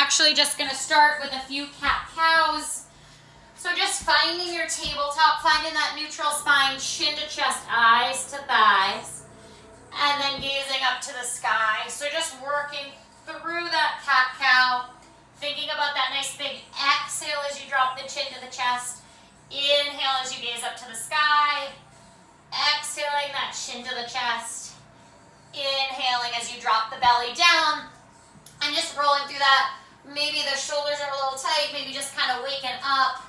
actually just gonna start with a few cat-cows. So just finding your tabletop, finding that neutral spine, chin to chest, eyes to thighs, and then gazing up to the sky. So just working through that cat-cow, thinking about that nice big exhale as you drop the chin to the chest, inhale as you gaze up to the sky, exhaling that chin to the chest, inhaling as you drop the belly down, and just rolling through that. Maybe the shoulders are a little tight, maybe just kind of waking up,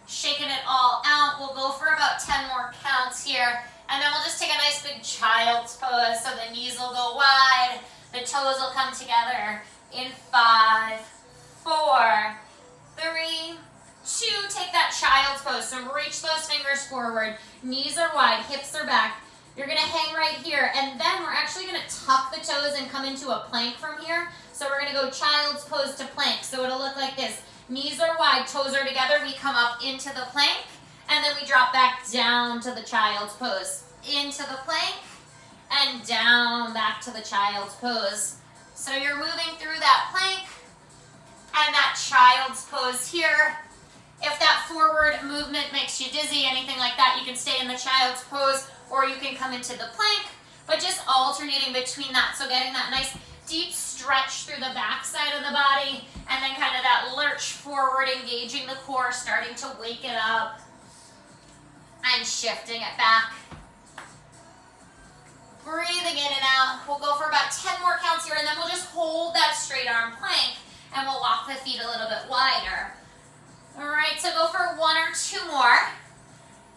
shaking it all out. We'll go for about 10 more counts here, and then we'll just take a nice big child's pose. So the knees will go wide, the toes will come together in 5, 4, 3, 2, take that child's pose. So reach those fingers forward, knees are wide, hips are back. You're gonna hang right here, and then we're actually gonna tuck the toes and come into a plank from here. So we're gonna go child's pose to plank. So it'll look like this. Knees are wide, toes are together, we come up into the plank, and then we drop back down to the child's pose. Into the plank, and down back to the child's pose. So you're moving through that plank, and that child's pose here. If that forward movement makes you dizzy, anything like that, you can stay in the child's pose, or you can come into the plank, but just alternating between that. So getting that nice deep stretch through the back side of the body, and then kind of that lurch forward, engaging the core, starting to wake it up, and shifting it back. Breathing in and out. We'll go for about 10 more counts here, and then we'll just hold that straight arm plank, and we'll walk the feet a little bit wider. All right, so go for 1 or 2 more.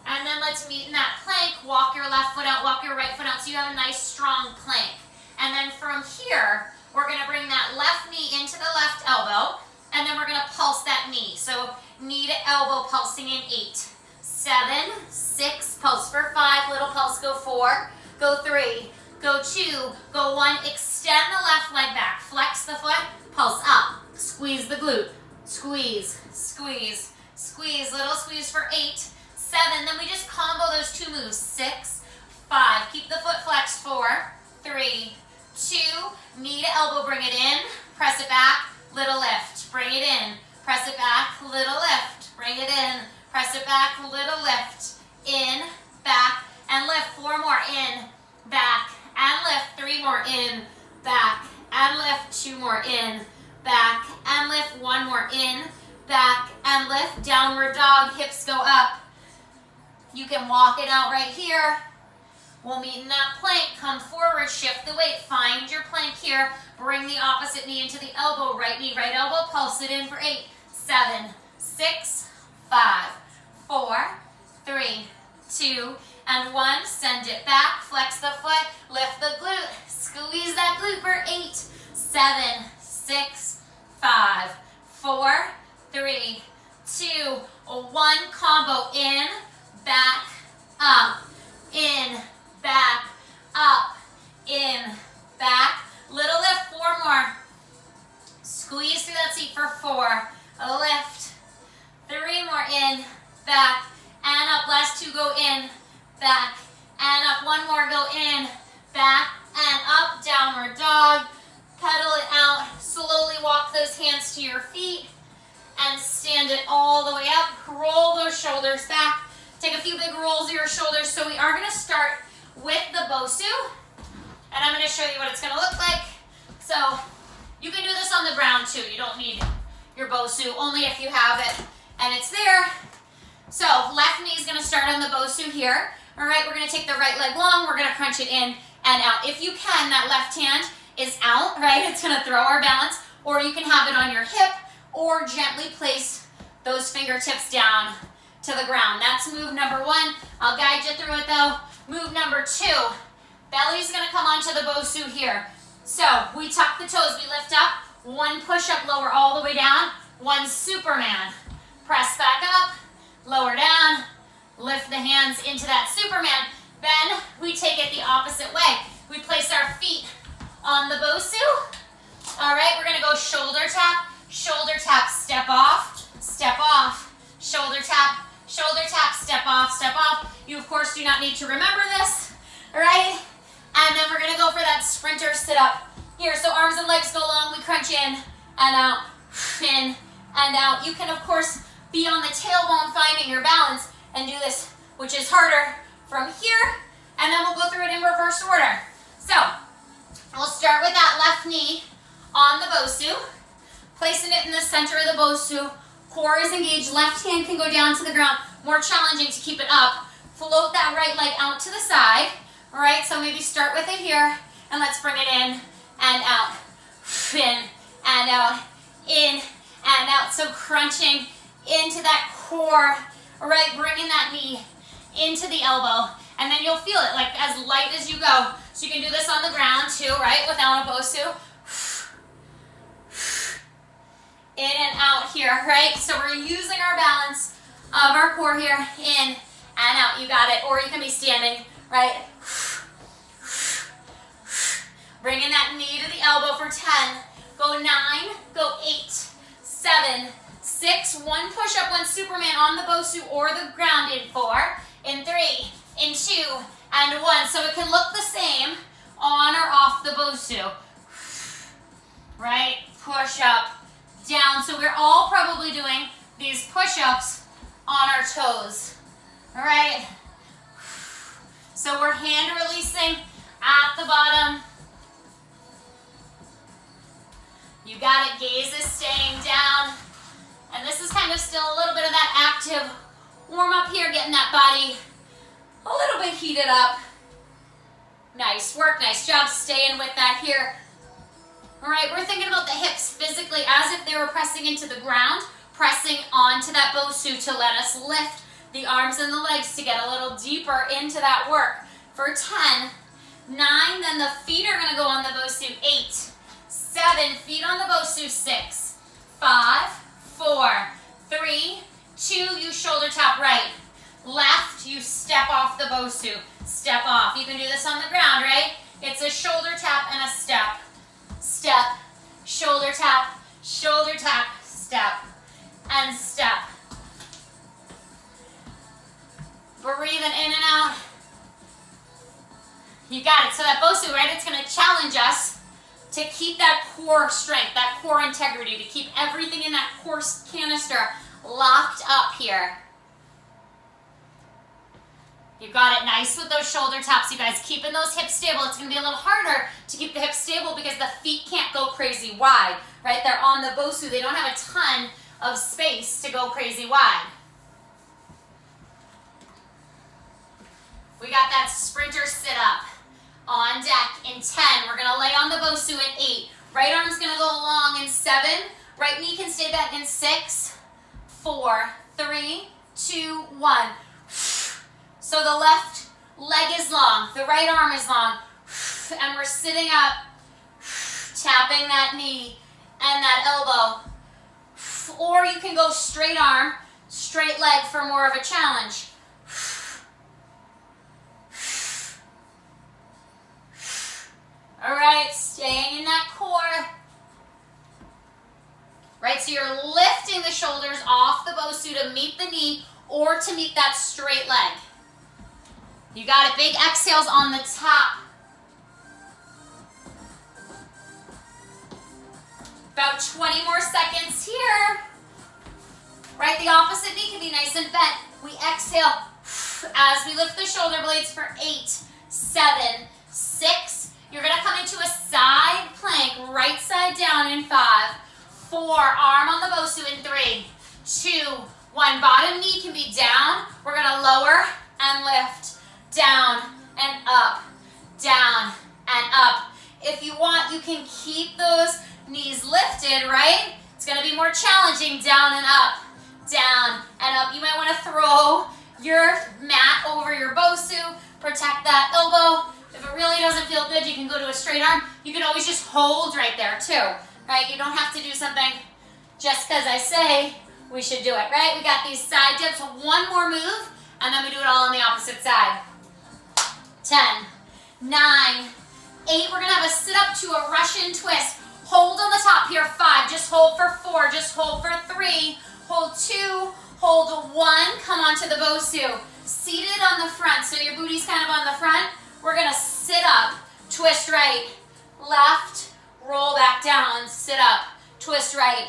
And then let's meet in that plank. Walk your left foot out, walk your right foot out, so you have a nice strong plank. And then from here, we're gonna bring that left knee into the left elbow, and then we're gonna pulse that knee. So knee to elbow, pulsing in 8, 7, 6, pulse for 5, little pulse, go 4, go 3, go 2, go 1, extend the left leg back, flex the foot, pulse up, squeeze the glute, squeeze, squeeze, squeeze, little squeeze for 8, 7, then we just combo those 2 moves, 6, 5, keep the foot flexed, 4, 3, 2, knee to elbow, bring it in, press it back, little lift, bring it in, press it back, little lift, bring it in, press it back, little lift, in, back, and lift, 4 more, in, back, and lift, 3 more, in, back, and lift, 2 more, in, back, and lift, 1 more, in, back, and lift, downward dog, hips go up. You can walk it out right here. We'll meet in that plank, come forward, shift the weight, find your plank here, bring the opposite knee into the elbow, right knee, right elbow, pulse it in for 8, 7, 6, 5, 4, 3, 2, and 1, send it back, flex the foot, lift the glute, squeeze that glute for 8, 7, 6, 5, 4, 3, 2, 1, combo in, back, up, in, back, up, in, back, little lift, 4 more, squeeze through that seat for 4, a lift, 3 more, in, back, and up, last 2, go in, back, and up, 1 more, go in, back, and up, downward dog, pedal it out, slowly walk those hands to your feet, and stand it all the way up, roll those shoulders back, take a few big rolls of your shoulders. So we are gonna start with the Bosu, and I'm gonna show you what it's gonna look like. So you can do this on the ground too. You don't need your Bosu, only if you have it and it's there. So left knee is gonna start on the Bosu here. All right, we're gonna take the right leg long, we're gonna crunch it in and out. If you can, that left hand is out, right? It's gonna throw our balance, or you can have it on your hip, or gently place those fingertips down to the ground. That's move number 1. I'll guide you through it though. Move number 2, belly's gonna come onto the Bosu here. So we tuck the toes, we lift up, 1 push-up, lower all the way down, 1 Superman. Press back up, lower down, lift the hands into that Superman. Then we take it the opposite way. We place our feet on the Bosu. All right, we're gonna go shoulder tap, step off, shoulder tap, step off. You of course do not need to remember this, all right? And then we're gonna go for that sprinter sit up here. So arms and legs go long, we crunch in and out. in and out. You can, of course, be on the tailbone finding your balance and do this, which is harder, from here, and then we'll go through it in reverse order. So, we'll start with that left knee on the Bosu, placing it in the center of the Bosu. Core is engaged, left hand can go down to the ground, more challenging to keep it up. Float that right leg out to the side, all right? So maybe start with it here, and let's bring it in and out, in and out, in and out. So crunching into that core, all right? Bringing that knee into the elbow, and then you'll feel it like as light as you go. So you can do this on the ground too, right? Without a Bosu. In and out here, right? So we're using our balance of our core here, in and out. You got it. Or you can be standing, right? Bringing that knee to the elbow for 10. Go 9, go 8, 7, 6, one push up, one Superman on the Bosu or the ground in 4, in 3, in 2, and 1. So it can look the same on or off the Bosu. Right? Push up, down. So we're all probably doing these push-ups on our toes. All right? So we're hand releasing at the bottom. You got it. Gaze is staying down. And this is kind of still a little bit of that active warm up here, getting that body a little bit heated up. Nice work, nice job staying with that here. All right, we're thinking about the hips physically as if they were pressing into the ground, pressing onto that Bosu to let us lift the arms and the legs to get a little deeper into that work. For 10, 9, then the feet are gonna go on the Bosu, 8, 7, feet on the Bosu, 6, 5, 4, 3, 2, you shoulder tap right. Left, you step off the Bosu, step off. You can do this on the ground, right? It's a shoulder tap and a step. Step, shoulder tap, step, and step. Breathing in and out. You got it. So that Bosu, right, it's going to challenge us to keep that core strength, that core integrity, to keep everything in that core canister locked up here. You got it. Nice with those shoulder taps, you guys. Keeping those hips stable. It's going to be a little harder to keep the hips stable because the feet can't go crazy wide, right? They're on the Bosu. They don't have a ton of space to go crazy wide. We got that sprinter sit up on deck in 10. We're going to lay on the Bosu in 8. Right arm's going to go long in 7. Right knee can stay back in 6, 4, 3, 2, 1. So the left leg is long, the right arm is long, and we're sitting up, tapping that knee and that elbow. Or you can go straight arm, straight leg for more of a challenge. All right, staying in that core. Right, so you're lifting the shoulders off the Bosu to meet the knee or to meet that straight leg. You got it. Big exhales on the top. About 20 more seconds here. Right, the opposite knee can be nice and bent. We exhale as we lift the shoulder blades for 8, 7, 6. You're going to come into a side plank, right side down in 5, 4. Arm on the Bosu in 3, 2, 1. Bottom knee can be down. We're going to lower and lift. Down and up, down and up. If you want, you can keep those knees lifted, right? It's going to be more challenging, down and up, down and up. You might want to throw your mat over your Bosu, protect that elbow. If it really doesn't feel good, you can go to a straight arm. You can always just hold right there too, right? You don't have to do something just because I say we should do it, right? We got these side dips, one more move, and then we do it all on the opposite side. 10, 9, 8. We're going to have a sit up to a Russian twist. Hold on the top here. 5. Just hold for 4. Just hold for 3. Hold 2. Hold 1. Come onto the Bosu. Seated on the front. So your booty's kind of on the front. We're going to sit up. Twist right. Left. Roll back down. Sit up. Twist right.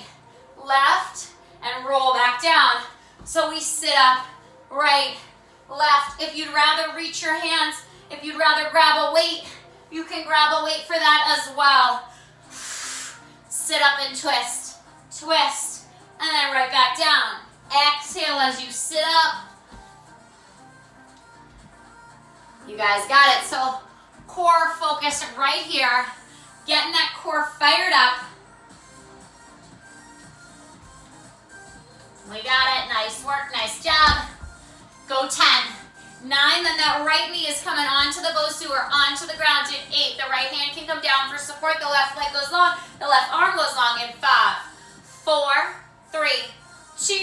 left, and roll back down. So we sit up, right, left. If you'd rather reach your hands, if you'd rather grab a weight, you can grab a weight for that as well. Sit up and twist, twist, and then right back down. Exhale as you sit up. You guys got it. So core focus right here. Getting that core fired up. We got it. Nice work. Nice job. Go 10. 9. Then that right knee is coming onto the Bosu or onto the ground in 8. The right hand can come down for support. The left leg goes long. The left arm goes long in 5, 4, 3, 2,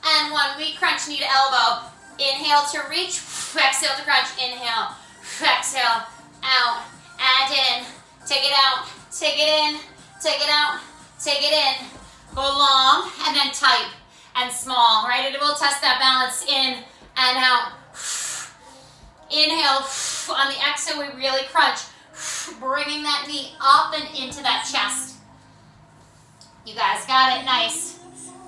and 1. We crunch knee to elbow. Inhale to reach. Exhale to crunch. Inhale. Exhale. Out. And in. Take it out. Take it in. Take it out. Take it in. Go long and then tight and small. Right? It will test that balance in and out. Inhale. On the exhale, we really crunch. Bringing that knee up and into that chest. You guys got it. Nice.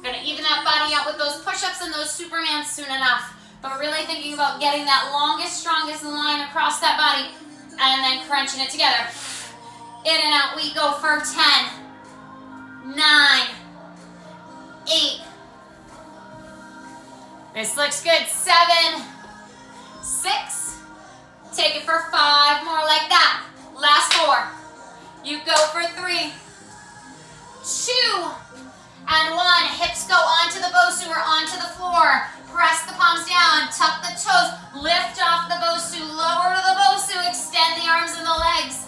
Gonna even that body out with those push-ups and those Supermans soon enough. But really thinking about getting that longest, strongest line across that body and then crunching it together. In and out we go for 10, 9, 8. This looks good. 7, 6. Take it for 5 more like that. Last 4. You go for 3, 2, and 1. Hips go onto the Bosu or onto the floor. Press the palms down. Tuck the toes. Lift off the Bosu. Lower to the Bosu. Extend the arms and the legs.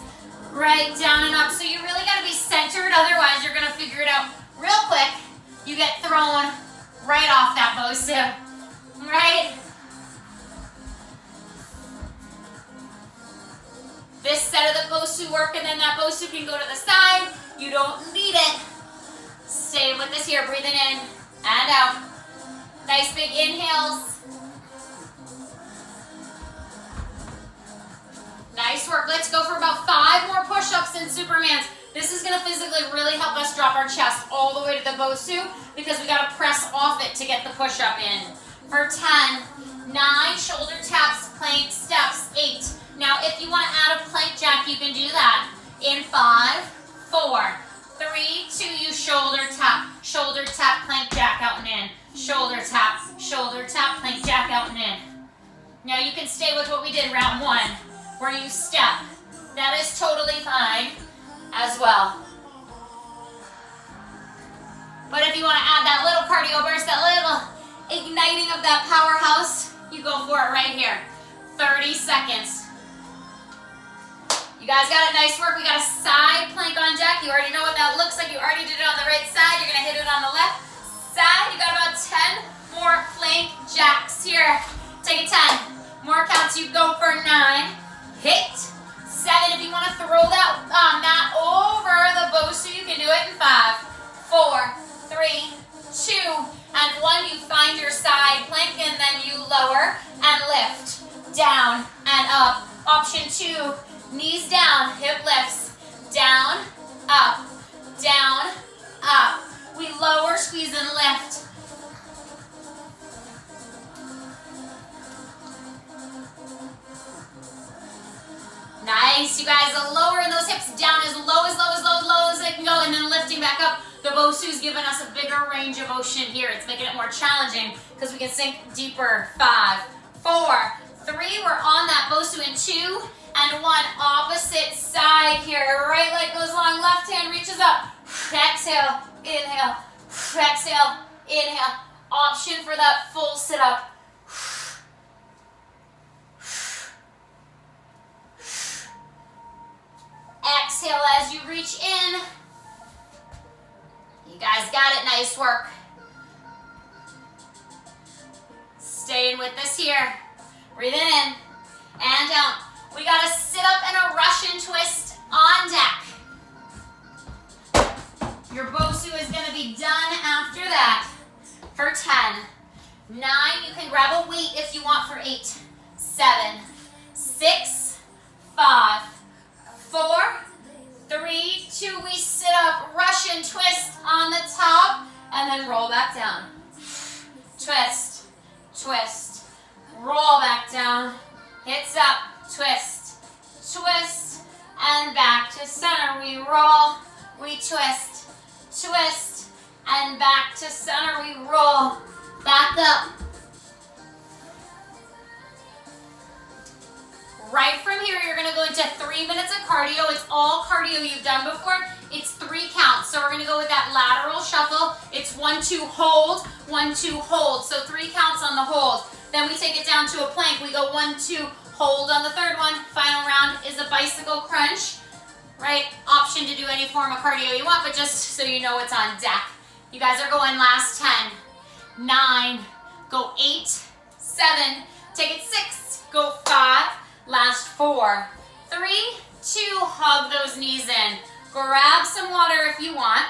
Right down and up. So you really got to be centered. Otherwise, you're going to figure it out real quick. You get thrown right off that Bosu. Right? This set of the Bosu work, and then that Bosu can go to the side. You don't need it. Stay with this here. Breathing in and out. Nice big inhales. Nice work. Let's go for about 5 more push-ups and Supermans. This is going to physically really help us drop our chest all the way to the Bosu because we got to press off it to get the push-up in. For 10, 9, shoulder taps, plank steps, 8. Now, if you want to add a plank jack, you can do that. In 5, 4, 3, 2, you shoulder tap, plank jack out and in. Shoulder tap, plank jack out and in. Now you can stay with what we did round 1, where you step. That is totally fine as well. But if you want to add that little cardio burst, that little igniting of that powerhouse, you go for it right here. 30 seconds. You guys got it. Nice work. We got a side plank on jack. You already know what that looks like. You already did it on the right side. You're going to hit it on the left side. You got about 10 more plank jacks here. Take it 10. More counts. You go for 9. Hit. 7. If you want to throw that mat over the Bosu, you can do it in 5, 4, 3, 2, and 1. You find your side plank and then you lower and lift. Down and up. Option 2. Knees down, hip lifts, down, up, down, up. We lower, squeeze, and lift. Nice, you guys, lowering those hips down as low as they can go, and then lifting back up. The Bosu's giving us a bigger range of motion here. It's making it more challenging because we can sink deeper. 5, 4, 3, we're on that Bosu in 2, and 1, opposite side here. Right leg goes long, left hand reaches up. Exhale, inhale, exhale, inhale. Option for that full sit-up. Exhale as you reach in. You guys got it, nice work. Staying with this here. Breathing in and out. We got a sit up and a Russian twist on deck. Your Bosu is going to be done after that. For 10, 9, you can grab a weight if you want for 8, 7, 6, 5, 4, 3, 2, we sit up, Russian twist on the top, and then roll back down. Twist, twist, roll back down, hips up, twist, twist, and back to center. We roll, we twist, twist, and back to center. We roll, back up. Right from here, you're gonna go into 3 minutes of cardio. It's all cardio you've done before. It's 3 counts. So we're gonna go with that lateral shuffle. It's 1, 2, hold, 1, 2, hold. So 3 counts on the hold. Then we take it down to a plank. We go 1, 2, hold on the third one. Final round is a bicycle crunch, right? Option to do any form of cardio you want, but just so you know it's on deck. You guys are going last 10, 9, go 8, 7, take it 6, go 5, last 4, 3, 2, hug those knees in. Grab some water if you want.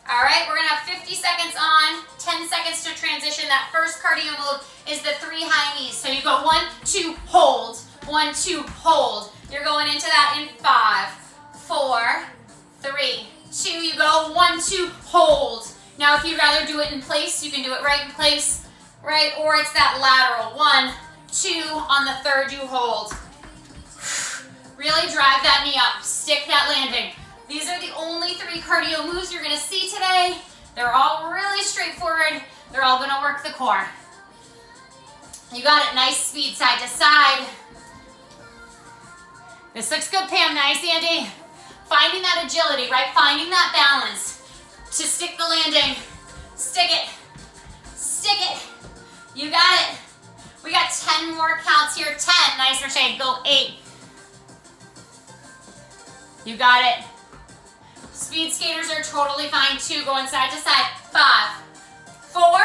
All right, we're gonna have 50 seconds on, 10 seconds to transition. That first cardio move is the 3 high knees. So you go 1, 2, hold, 1, 2, hold. You're going into that in 5, 4, 3, 2, you go 1, 2, hold. Now if you'd rather do it in place, you can do it right in place, right? Or it's that lateral, 1, 2, on the third you hold. Really drive that knee up, stick that landing. These are the only 3 cardio moves you're gonna see today. They're all really straightforward. They're all gonna work the core. You got it, nice speed side to side. This looks good, Pam, nice, Andy. Finding that agility, right? Finding that balance to stick the landing. Stick it, stick it. You got it. We got 10 more counts here, 10, nice, Rashay, go 8. You got it. Speed skaters are totally fine too, going side to side. 5, 4,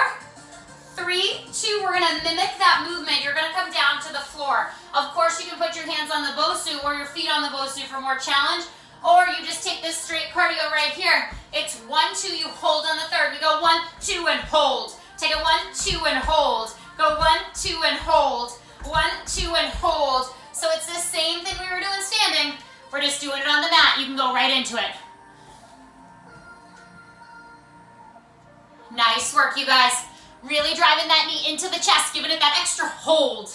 3, 2, we're gonna mimic that movement. You're gonna come down to the floor. Of course, you can put your hands on the Bosu or your feet on the Bosu for more challenge, or you just take this straight cardio right here. It's 1, 2, you hold on the third. We go 1, 2, and hold. Take it 1, 2, and hold. Go 1, 2, and hold. 1, 2, and hold. So it's the same thing we were doing standing. We're just doing it on the mat. You can go right into it. Nice work, you guys. Really driving that knee into the chest, giving it that extra hold.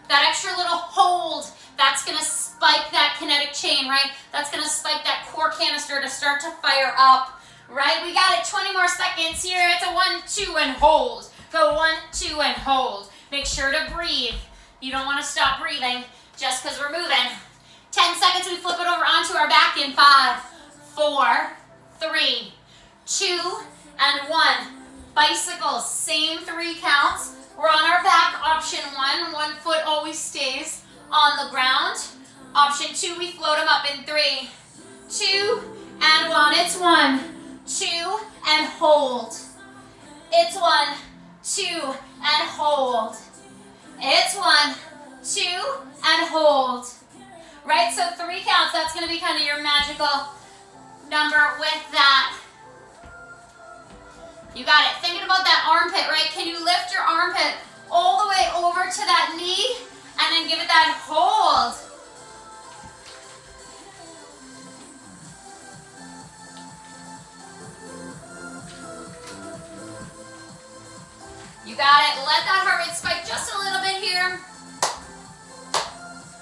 That extra little hold. That's gonna spike that kinetic chain, right? That's gonna spike that core canister to start to fire up, right? We got it, 20 more seconds here. It's a 1, 2, and hold. Go 1, 2, and hold. Make sure to breathe. You don't wanna stop breathing just because we're moving. 10 seconds, we flip it over onto our back in 5, 4, 3, 2, and 1. Bicycles, same 3 counts. We're on our back, option 1. 1 foot always stays on the ground. Option 2, we float them up in 3, 2, and 1. It's 1, 2, and hold. It's 1, 2, and hold. It's 1, 2, and hold. Right, so 3 counts, that's gonna be kind of your magical number with that. You got it. Thinking about that armpit, right? Can you lift your armpit all the way over to that knee and then give it that hold? You got it. Let that heart rate spike just a little bit here.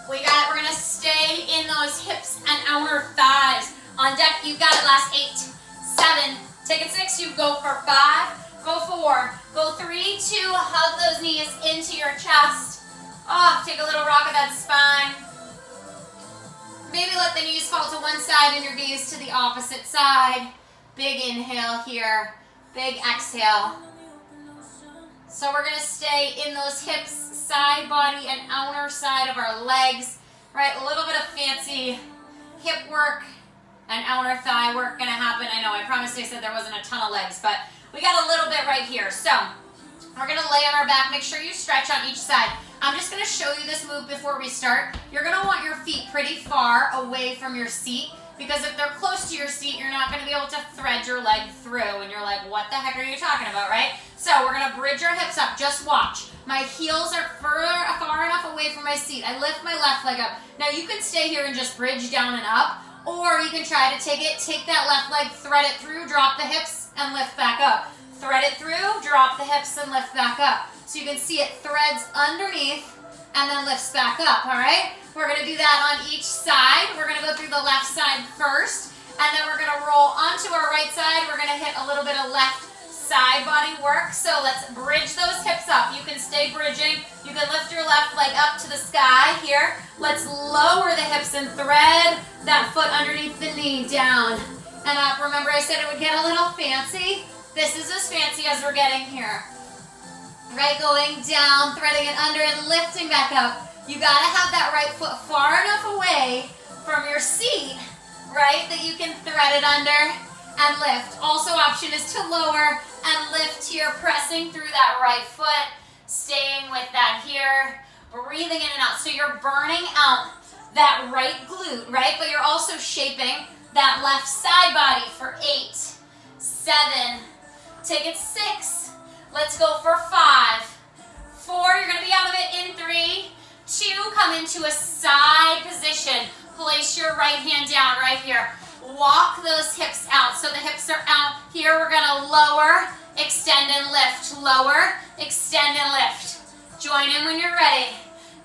We got it. We're going to stay in those hips and outer thighs. On deck, you got it. Last 8, 7, take it 6, you go for 5, go 4, go 3, 2, hug those knees into your chest. Oh, take a little rock of that spine. Maybe let the knees fall to one side and your gaze to the opposite side. Big inhale here, big exhale. So we're gonna stay in those hips, side body and outer side of our legs, right? A little bit of fancy hip work and outer thigh work gonna happen. I know, I promised I said there wasn't a ton of legs, but we got a little bit right here. So we're gonna lay on our back. Make sure you stretch on each side. I'm just gonna show you this move before we start. You're gonna want your feet pretty far away from your seat, because if they're close to your seat, you're not gonna be able to thread your leg through, and you're like, what the heck are you talking about, right? So we're gonna bridge our hips up. Just watch. My heels are far enough away from my seat. I lift my left leg up. Now you can stay here and just bridge down and up, or you can try to take that left leg, thread it through, drop the hips, and lift back up. it through, drop the hips and lift back up. So you can see it threads underneath and then lifts back up, all right? We're gonna do that on each side. We're gonna go through the left side first, and then we're gonna roll onto our right side. We're gonna hit a little bit of left side body work. So let's bridge those hips up. You can stay bridging. You can lift your left leg up to the sky here. Let's lower the hips and thread that foot underneath the knee, down and up. Remember I said it would get a little fancy? This is as fancy as we're getting here. Right, going down, threading it under and lifting back up. You gotta have that right foot far enough away from your seat, right, that you can thread it under and lift. Also option is to lower and lift here, pressing through that right foot, staying with that here, breathing in and out. So you're burning out that right glute, right? But you're also shaping that left side body for 8, 7, take it 6, let's go for 5, 4, you're gonna be out of it in 3, 2, come into a side position. Place your right hand down right here. Walk those hips out. So the hips are out. Here we're gonna lower, extend and lift. Lower, extend and lift. Join in when you're ready.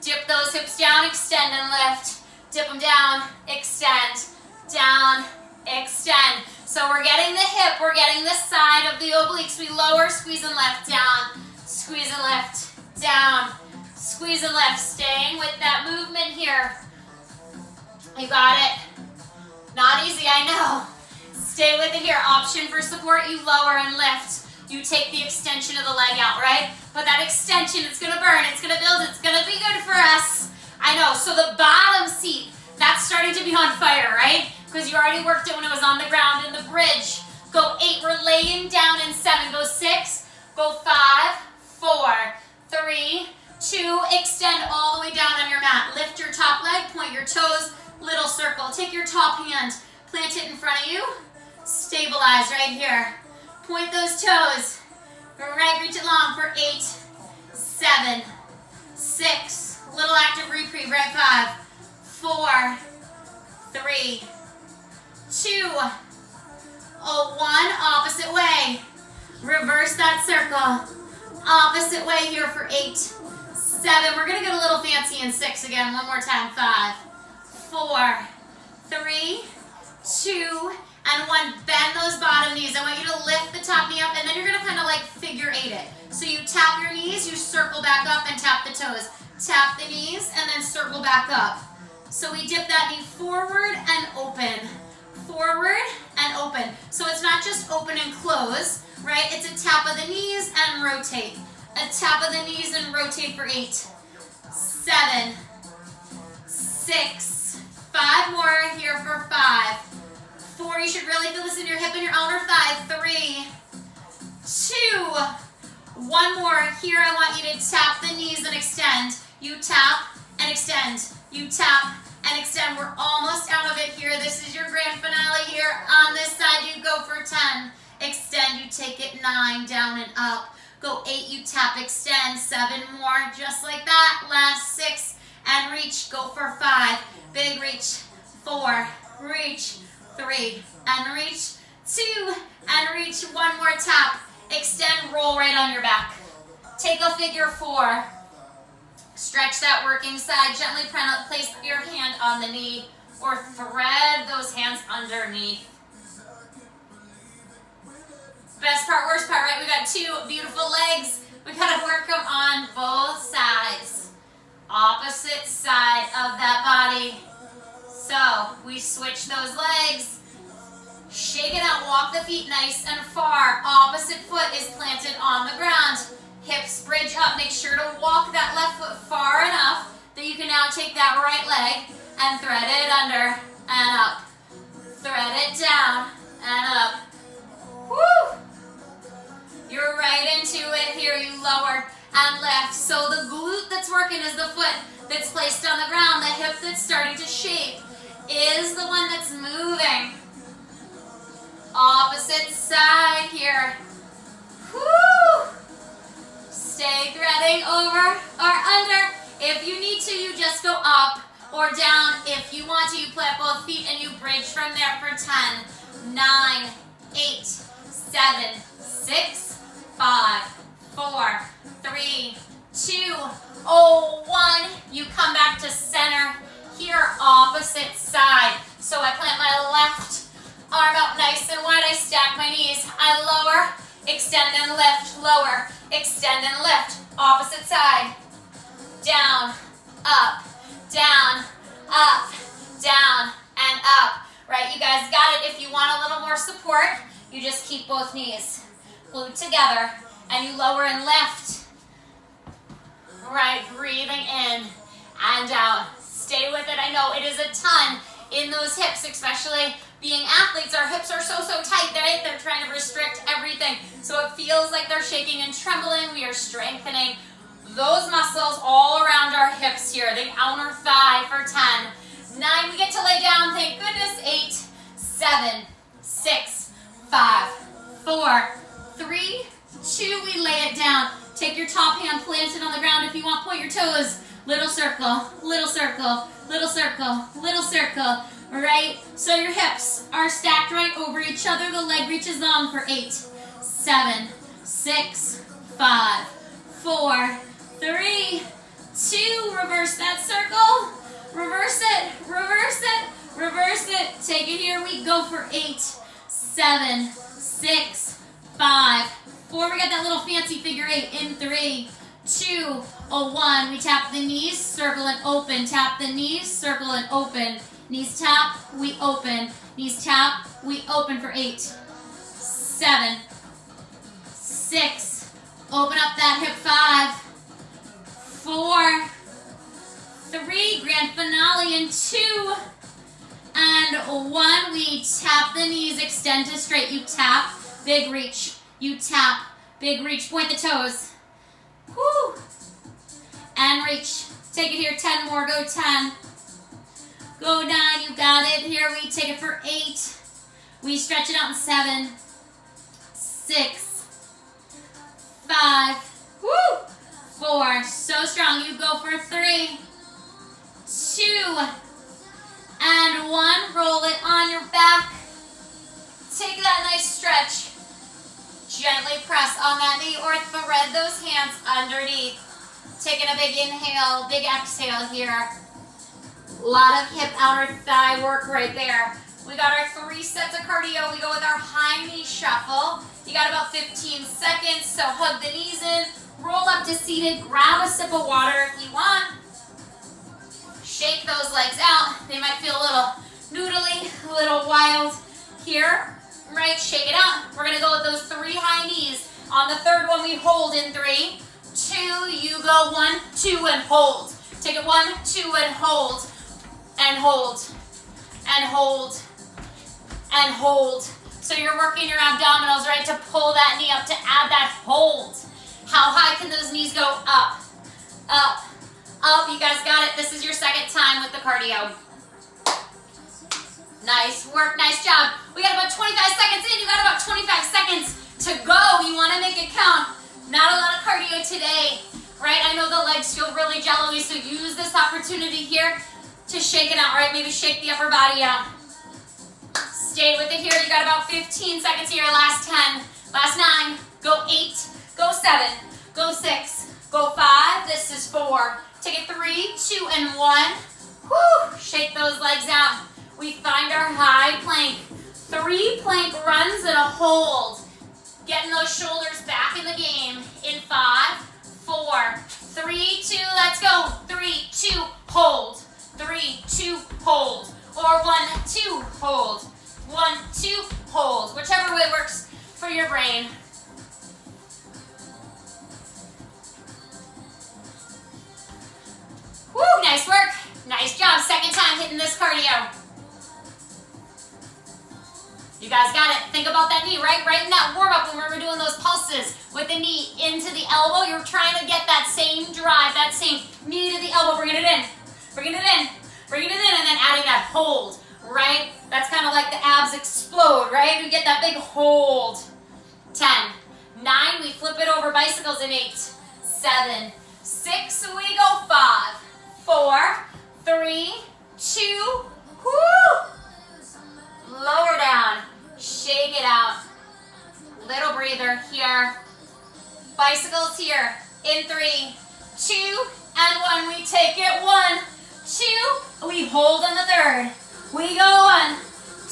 Dip those hips down, extend and lift. Dip them down, extend, down, extend. So we're getting the hip, we're getting the side of the obliques. We lower, squeeze and lift, down, squeeze and lift, down, squeeze and lift. Staying with that movement here. You got it. Not easy, I know. Stay with it here. Option for support, you lower and lift. You take the extension of the leg out, right? But that extension, it's gonna burn, it's gonna build, it's gonna be good for us. I know, so the bottom seat, that's starting to be on fire, right? Because you already worked it when it was on the ground in the bridge. Go 8, we're laying down in 7. Go 6, go 5, 4, 3, 2, extend all the way down on your mat. Lift your top leg, point your toes, little circle. Take your top hand, plant it in front of you, stabilize right here. Point those toes, right, reach it long for 8, 7, 6, little active reprieve, right, 5, 4, 3, 2, 1, opposite way. Reverse that circle. Opposite way here for 8, 7. We're gonna get a little fancy in 6 again. One more time. 5, 4, 3, 2, and 1. Bend those bottom knees. I want you to lift the top knee up, and then you're gonna kind of like figure 8 it. So you tap your knees, you circle back up and tap the toes. Tap the knees and then circle back up. So we dip that knee forward and open. Forward and open. So it's not just open and close, right? It's a tap of the knees and rotate. A tap of the knees and rotate for 8, 7, 6, 5 more here for 5, 4, you should really feel this in your hip and your outer thigh, 3, 2, 1 more. Here I want you to tap the knees and extend. You tap and extend. You tap and extend. We're almost out of it here. This is your grand finale here. On this side, you go for 10. Extend, you take it 9, down and up. Go 8, you tap, extend. 7 more, just like that. Last 6, and reach. Go for 5. Big reach. 4, reach. 3, and reach. 2, and reach. 1 more tap. Extend, roll right on your back. Take a figure 4. Stretch that working side. Gently place your hand on the knee or thread those hands underneath. Best part, worst part, right? We got 2 beautiful legs. We gotta work them on both sides. Opposite side of that body. So we switch those legs. Shake it out, walk the feet nice and far. Opposite foot is planted on the ground. Hips bridge up. Make sure to walk that left foot far enough that you can now take that right leg and thread it under and up. Thread it down and up. Woo! You're right into it here. You lower and lift. So the glute that's working is the foot that's placed on the ground. The hip that's starting to shape is the one that's moving. Opposite side here. Woo! Stay threading over or under. If you need to, you just go up or down. If you want to, you plant both feet and you bridge from there for 10, 9, 8, 7, 6, extend and lift, lower, extend and lift, opposite side, down, up, down, and up. Right, you guys got it. If you want a little more support, you just keep both knees glued together and you lower and lift. Right, breathing in and out. Stay with it. I know it is a ton in those hips, especially being athletes. Our hips are so tight, right? They're trying to restrict everything. So it feels like they're shaking and trembling. We are strengthening those muscles all around our hips here. The outer thigh for 10. 9, we get to lay down, thank goodness. 8, 7, 6, 5, 4, 3, 2, we lay it down. Take your top hand, plant it on the ground. If you want, point your toes. Little circle, little circle, little circle, little circle, right? So your hips are stacked right over each other. The leg reaches long for 8, 7, 6, 5, 4, 3, 2, reverse that circle. Reverse it, reverse it, reverse it. Take it here, we go for 8, 7, 6, 5, 4. We got that little fancy figure 8 in 3, 2, 1. We tap the knees, circle and open. Tap the knees, circle and open. Knees tap, we open. Knees tap, we open for 8, 7, 6. Open up that hip. 5, 4, 3, grand finale in 2, and 1. We tap the knees, extend to straight. You tap, big reach. You tap, big reach. Point the toes. Woo. And reach. Take it here, 10 more. Go 10. Go 9. You got it. Here we take it for 8. We stretch it out in 7, 6, 5, woo, 4. So strong. You go for 3, 2, and 1. Roll it on your back. Take that nice stretch. Gently press on that knee or thread those hands underneath. Taking a big inhale, big exhale here. A lot of hip outer thigh work right there. We got our 3 sets of cardio. We go with our high knee shuffle. You got about 15 seconds, so hug the knees in. Roll up to seated. Grab a sip of water if you want. Shake those legs out. They might feel a little noodly, a little wild here. Right, shake it out. We're gonna go with those 3 high knees. On the third one, we hold in 3, 2, you go 1, 2, and hold. Take it 1, 2, and hold, and hold, and hold, and hold. So you're working your abdominals, right, to pull that knee up, to add that hold. How high can those knees go? Up, up, up. You guys got it. This is your second time with the cardio. Nice work, nice job. We got about 25 seconds in. You got about 25 seconds to go. You want to make it count. Not a lot of cardio today, right? I know the legs feel really jello-y, so use this opportunity here to shake it out, right? Maybe shake the upper body out. Stay with it here. You got about 15 seconds here. Last 10, last 9, go 8, go 7, go 6, go 5. This is 4. Take it 3, 2, and 1. Whew, shake those legs out. We find our high plank. 3 plank runs and a hold. Getting those shoulders back in the game. In 5, 4, 3, 2, let's go. 3, 2, hold. 3, 2, hold. Or 1, 2, hold. 1, 2, hold. Whichever way works for your brain. Woo, nice work. Nice job. Second time hitting this cardio. You guys got it. Think about that knee, right? Right in that warm-up when we were doing those pulses with the knee into the elbow. You're trying to get that same drive, that same knee to the elbow. Bringing it in, bringing it in, bringing it in, and then adding that hold, right? That's kind of like the abs explode, right? We get that big hold. 10, 9, we flip it over bicycles in 8, 7, 6, we go 5, 4, 3, 2, whoo! Lower down, shake it out. Little breather here. Bicycles here. In 3, 2, and 1. We take it. 1, 2. We hold on the third. We go 1,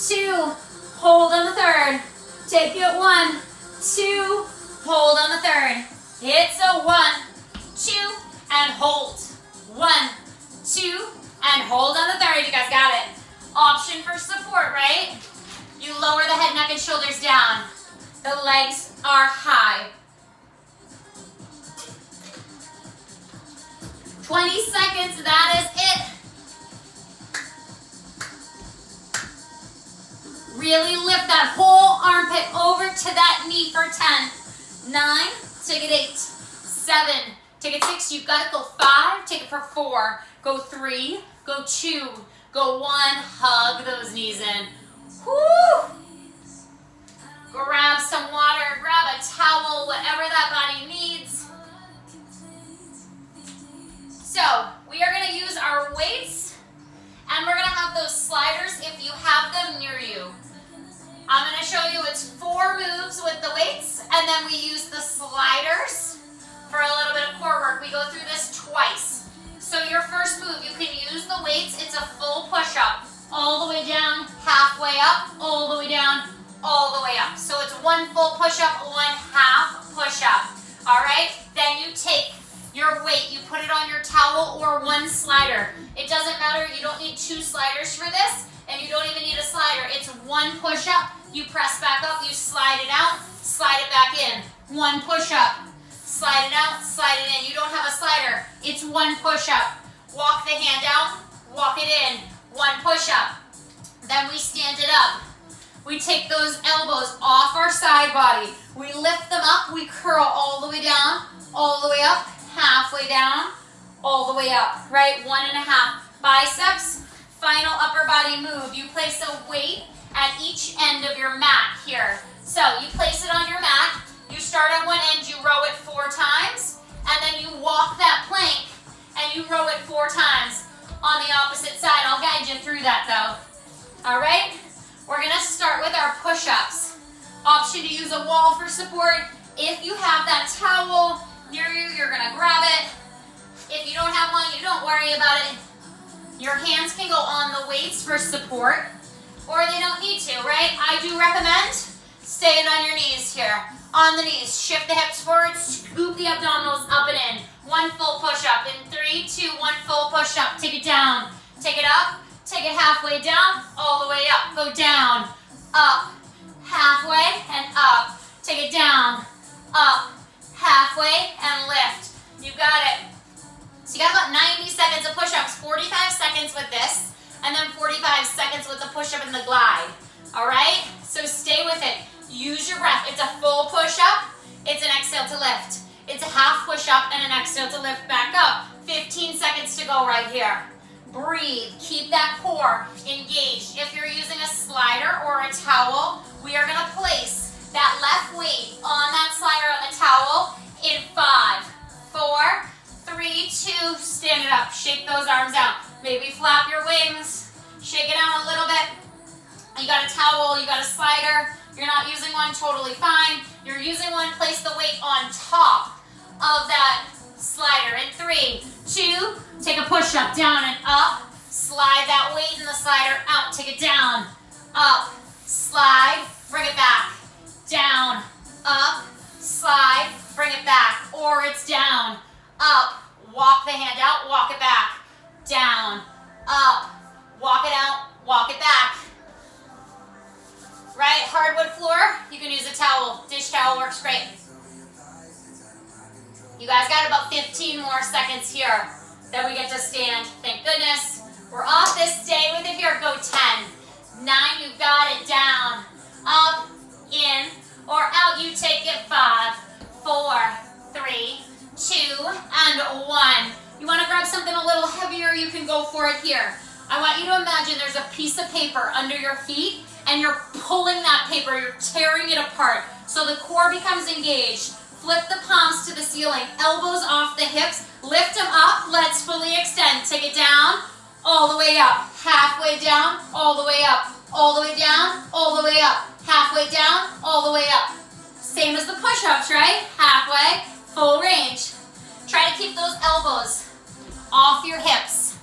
2. Hold on the third. Take it. 1, 2, hold on the third. It's a 1, 2, and hold. 1, 2, and hold on the third. You guys got it. Option for support, right? You lower the head, neck, and shoulders down. The legs are high. 20 seconds, that is it. Really lift that whole armpit over to that knee for 10. 9, take it 8. 7, take it 6. You've got to go 5, take it for 4. Go 3, go 2, go 1. Hug those knees in. Woo! Grab some water, grab a towel, whatever that body needs. So, we are going to use our weights, and we're going to have those sliders if you have them near you. I'm going to show you it's 4 moves with the weights, and then we use the sliders for a little bit of core work. We go through this twice. So your first move, you can use the weights. It's a full push-up. All the way down, halfway up, all the way down, all the way up. So it's 1 full push-up, 1 half push-up. All right? Then you take your weight, you put it on your towel or 1 slider. It doesn't matter, you don't need 2 sliders for this, and you don't even need a slider. It's 1 push-up, you press back up, you slide it out, slide it back in. 1 push-up, slide it out, slide it in. You don't have a slider, it's 1 push-up. Walk the hand out, walk it in. 1 push-up. Then we stand it up. We take those elbows off our side body. We lift them up, we curl all the way down, all the way up, halfway down, all the way up, right? 1.5 biceps. Final upper body move. You place a weight at each end of your mat here. So you place it on your mat. You start at one end, you row it 4 times, and then you walk that plank and you row it 4 times on the opposite side. I'll guide you through that though. All right? We're gonna start with our push-ups. Option to use a wall for support. If you have that towel near you, you're gonna grab it. If you don't have one, you don't worry about it. Your hands can go on the weights for support, or they don't need to, right? I do recommend staying on your knees here. On the knees, shift the hips forward, scoop the abdominals up and in. 1 full push-up in 3, 2, 1 full push-up. Take it down, take it up, take it halfway down, all the way up. Go down, up, halfway, and up. Take it down, up, halfway, and lift. You got it. So you got about 90 seconds of push-ups, 45 seconds with this, and then 45 seconds with the push-up and the glide. All right? So stay with it. Use your breath. It's a full push-up. It's an exhale to lift. It's a half push-up and an exhale to lift back up. 15 seconds to go right here. Breathe. Keep that core engaged. If you're using a slider or a towel, we are going to place that left weight on that slider on the towel in 5, 4, 3, 2, stand it up. Shake those arms out. Maybe flap your wings. Shake it out a little bit. You got a towel, you got a slider. You're not using one, totally fine. You're using one, place the weight on top of that slider. In 3, 2, take a push-up, down and up. Slide that weight in the slider out. Take it down, up, slide, bring it back. Down, up, slide, bring it back. Or it's down, up, walk the hand out, walk it back. Down, up, walk it out, walk it back. Right, hardwood floor, you can use a towel. Dish towel works great. You guys got about 15 more seconds here. Then we get to stand. Thank goodness. We're off this. Stay with it here. Go 10, 9, you got it. Down, up, in, or out. You take it. 5, 4, 3, 2, and 1. You want to grab something a little heavier, you can go for it here. I want you to imagine there's a piece of paper under your feet and you're pulling that paper, you're tearing it apart. So the core becomes engaged. Flip the palms to the ceiling, elbows off the hips, lift them up, let's fully extend. Take it down, all the way up, halfway down, all the way up, all the way down, all the way up, halfway down, all the way up. Same as the push-ups, right? Halfway, full range. Try to keep those elbows off your hips.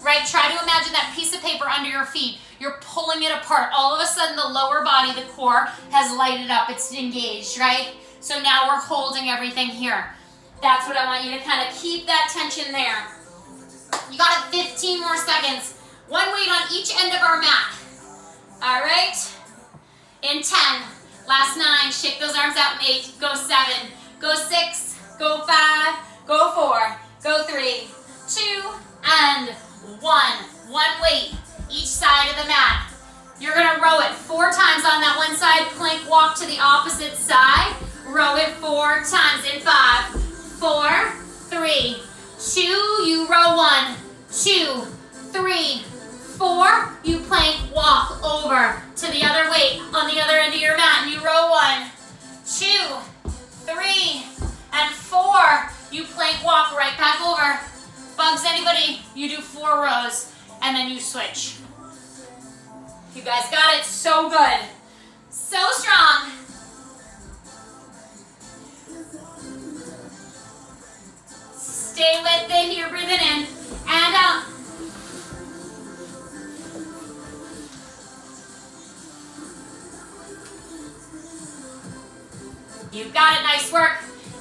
right? Try to imagine that piece of paper under your feet. You're pulling it apart. All of a sudden, the lower body, the core, has lighted up. It's engaged, right? So now we're holding everything here. That's what I want you to kind of keep that tension there. You got it, 15 more seconds. One weight on each end of our mat. All right? In 10, last 9, shake those arms out, 8, go 7, go 6, go 5, go 4, go 3, 2, and 1. One weight, each side of the mat. You're gonna row it 4 times on that one side, plank walk to the opposite side, row it 4 times in 5, 4, 3, 2, you row 1, 2, 3, 4, you plank walk over to the other weight on the other end of your mat, and you row 1, 2, 3, and 4, you plank walk right back over. Bugs anybody? You do 4 rows, and then you switch. You guys got it, so good. So strong. Stay with it here, breathing in and out. You got it, nice work.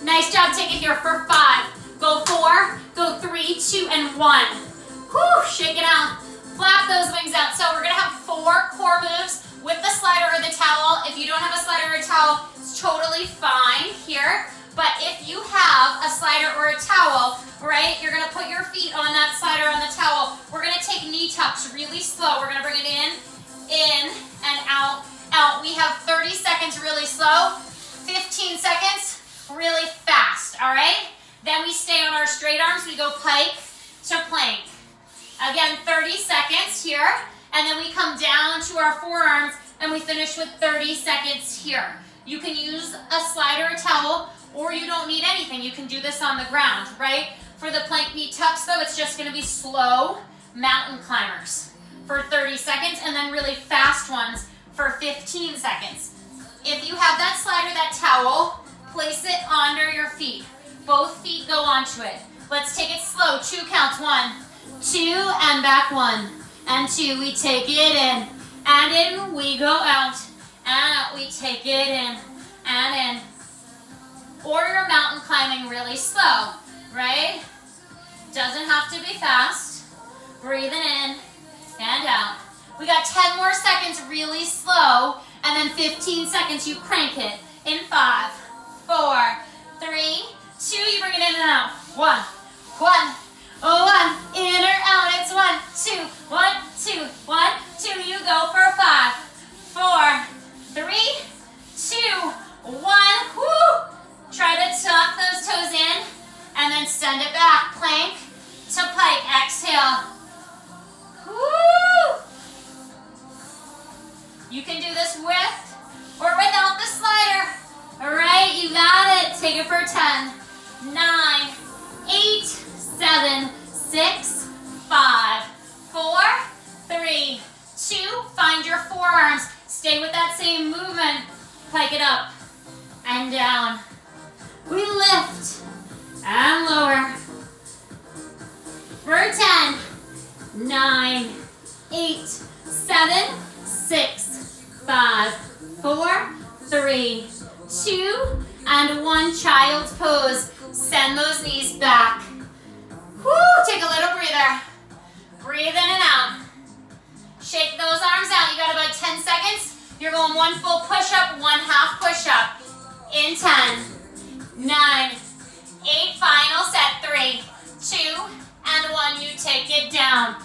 Nice job, take it here for 5. Go 4, go 3, 2, and 1. Whew, shake it out. Flap those wings out. So we're gonna have 4 core moves with the slider or the towel. If you don't have a slider or a towel, it's totally fine here. But if you have a slider or a towel, right, you're gonna put your feet on that slider on the towel. We're gonna take knee tucks really slow. We're gonna bring it in, and out, out. We have 30 seconds really slow, 15 seconds really fast, all right? Then we stay on our straight arms. We go pike to plank. Again, 30 seconds here, and then we come down to our forearms, and we finish with 30 seconds here. You can use a slider or towel, or you don't need anything. You can do this on the ground, right? For the plank knee tucks, though, it's just gonna be slow mountain climbers for 30 seconds, and then really fast ones for 15 seconds. If you have that slider, that towel, place it under your feet. Both feet go onto it. Let's take it slow. 2 counts. 1, 2, and back 1, and 2. We take it in, and in. We go out, and out. We take it in, and in. Or you're mountain climbing really slow, right? Doesn't have to be fast. Breathing in and out. We got 10 more seconds really slow, and then 15 seconds you crank it. In 5, 4, 3, 2, you bring it in and out. 1, 1, 1, in or out. It's 1, 2, 1, 2, 1, 2. You go for 5, 4, 3, 2, 1. Woo! Try to tuck those toes in and then send it back. Plank to pike. Exhale. Woo! You can do this with or without the slider. All right, you got it. Take it for 10, 9, 8, 7, 6, 5, 4, 3, 2. Find your forearms. Stay with that same movement. Pike it up and down. We lift and lower for 10, 9, 8, 7, 6, 5, 4, 3, 2, and 1. Child's pose. Send those knees back. Woo, take a little breather. Breathe in and out. Shake those arms out. You got about 10 seconds. You're going 1 full push-up, 1 half push-up. In 10, 9, 8, final set. 3, 2, and 1. You take it down.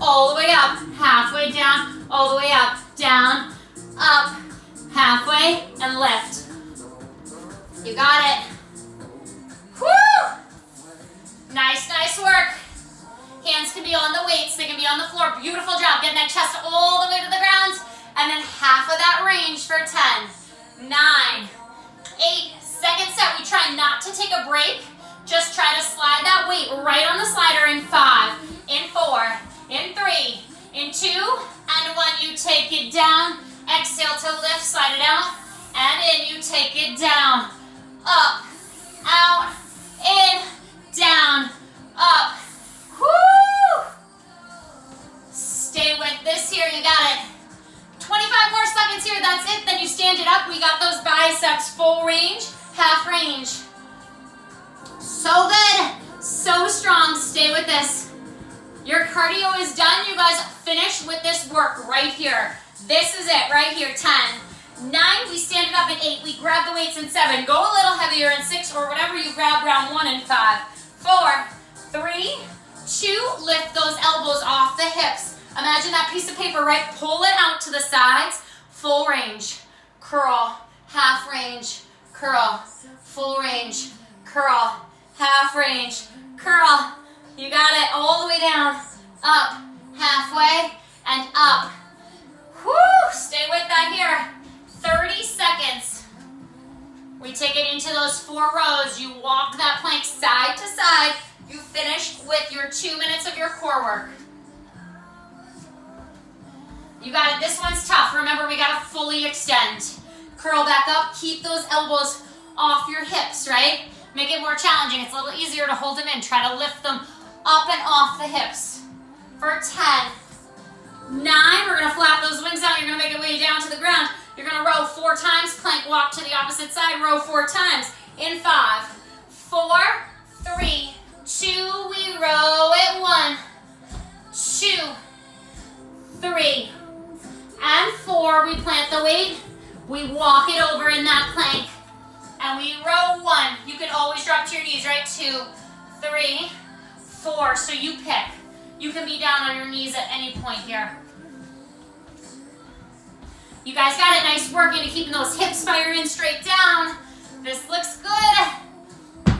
All the way up, halfway down, all the way up, down, up, halfway, and lift. You got it. Woo! Nice, nice work. Hands can be on the weights, they can be on the floor. Beautiful job, getting that chest all the way to the ground. And then half of that range for 10, 9, 8, second set. We try not to take a break. Just try to slide that weight right on the slider in 5, in 4, in 3, in 2, and 1. You take it down. Exhale to lift, slide it out. And in, you take it down. Up, out, in, down, up. Woo! with this. Your cardio is done. You guys finish with this work right here. This is it right here. 10, 9, we stand it up in 8. We grab the weights in 7. Go a little heavier in 6 or whatever you grab round 1 and 5. 4, 3, 2, lift those elbows off the hips. Imagine that piece of paper, right? Pull it out to the sides. Full range, curl, half range, curl, full range, curl, half range, curl. You got it all the way down, up, halfway, and up. Whoo, stay with that here. 30 seconds. We take it into those 4 rows. You walk that plank side to side. You finish with your 2 minutes of your core work. You got it. This one's tough. Remember, we got to fully extend. Curl back up. Keep those elbows off your hips, right? Make it more challenging. It's a little easier to hold them in. Try to lift them up and off the hips. For 10, 9, we're going to flap those wings out. You're going to make your way down to the ground. You're going to row 4 times. Plank walk to the opposite side. Row 4 times. In 5, 4, 3, 2, we row it. 1, 2, 3, and 4. We plant the weight. We walk it over in that plank. And we row 1. You can always drop to your knees, right? 2, 3, 4. So you pick. You can be down on your knees at any point here. You guys got it. Nice work into keeping those hips firing straight down. This looks good.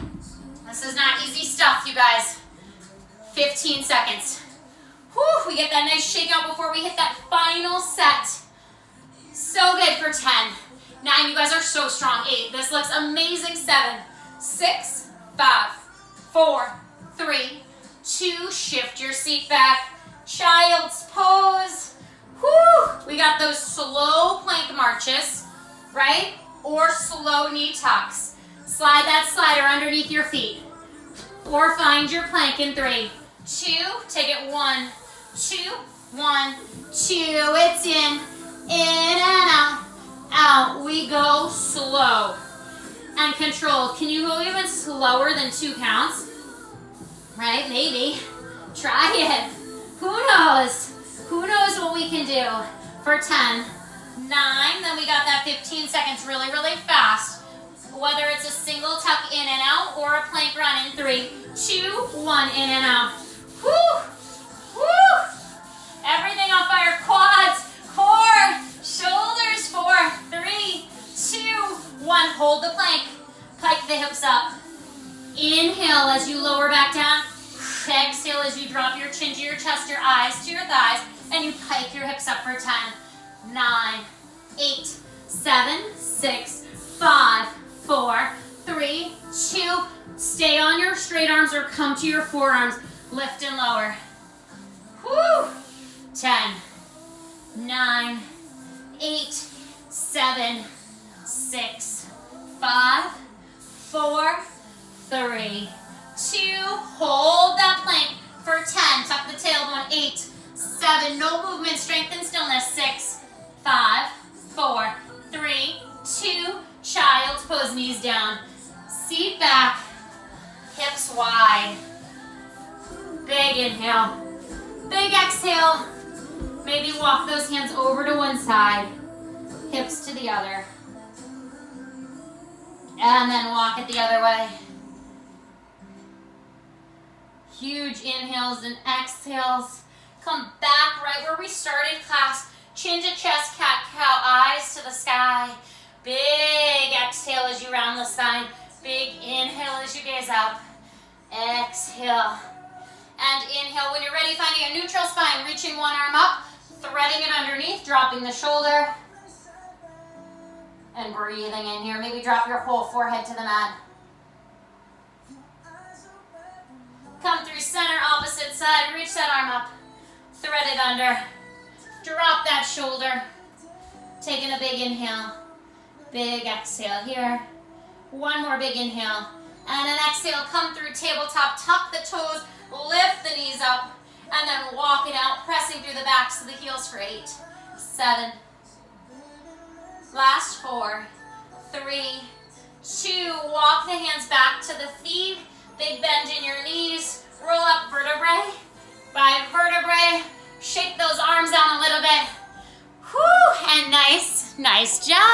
This is not easy stuff, you guys. 15 seconds. Whew, we get that nice shake out before we hit that final set. So good for 10. 9, you guys are so strong. 8, this looks amazing. 7, 6, 5, 4, 3, 2, shift your seat back. Child's pose. Whew, we got those slow plank marches, right? Or slow knee tucks. Slide that slider underneath your feet. Or find your plank in 3, 2, take it 1, 2, 1, 2, it's in and out, out. We go slow and controlled. Can you go even slower than 2 counts? Right, maybe. Try it. Who knows? Who knows what we can do? For 10, 9, then we got that 15 seconds really, really fast. Whether it's a single tuck in and out or a plank run in 3, 2, 1, in and out. Woo! Woo! Everything on fire. Quads, core, shoulders. 4, 3, 2, 1. Hold the plank. Pike the hips up. Inhale as you lower back down. Exhale as you drop your chin to your chest, your eyes to your thighs, and you pike your hips up for 10, 9, 8, 7, 6, 5, 4, 3, 2. Stay on your straight arms or come to your forearms. Lift and lower. Woo! 10, 9, 8, 7, 6, 5, 4, 3, 2. Hold that plank for 10. Tuck the tailbone. 8, 7. No movement. Strength and stillness. 6, 5, 4, 3, 2. Child's pose. Knees down. Seat back. Hips wide. Big inhale. Big exhale. Maybe walk those hands over to one side. Hips to the other. And then walk it the other way. Huge inhales and exhales. Come back right where we started class. Chin to chest, cat-cow, eyes to the sky. Big exhale as you round the spine. Big inhale as you gaze up. Exhale. And inhale. When you're ready, finding a neutral spine, reaching one arm up, threading it underneath, dropping the shoulder. And breathing in here. Maybe drop your whole forehead to the mat. Come through center, opposite side. Reach that arm up. Thread it under. Drop that shoulder. Taking a big inhale. Big exhale here. One more big inhale. And an exhale. Come through tabletop. Tuck the toes. Lift the knees up. And then walk it out. Pressing through the backs of the heels for 8, 7. Last 4, 3, 2. Walk the hands back to the feet. Big bend in your knees. roll up vertebrae by vertebrae. Shake those arms down a little bit. Whew, and nice job.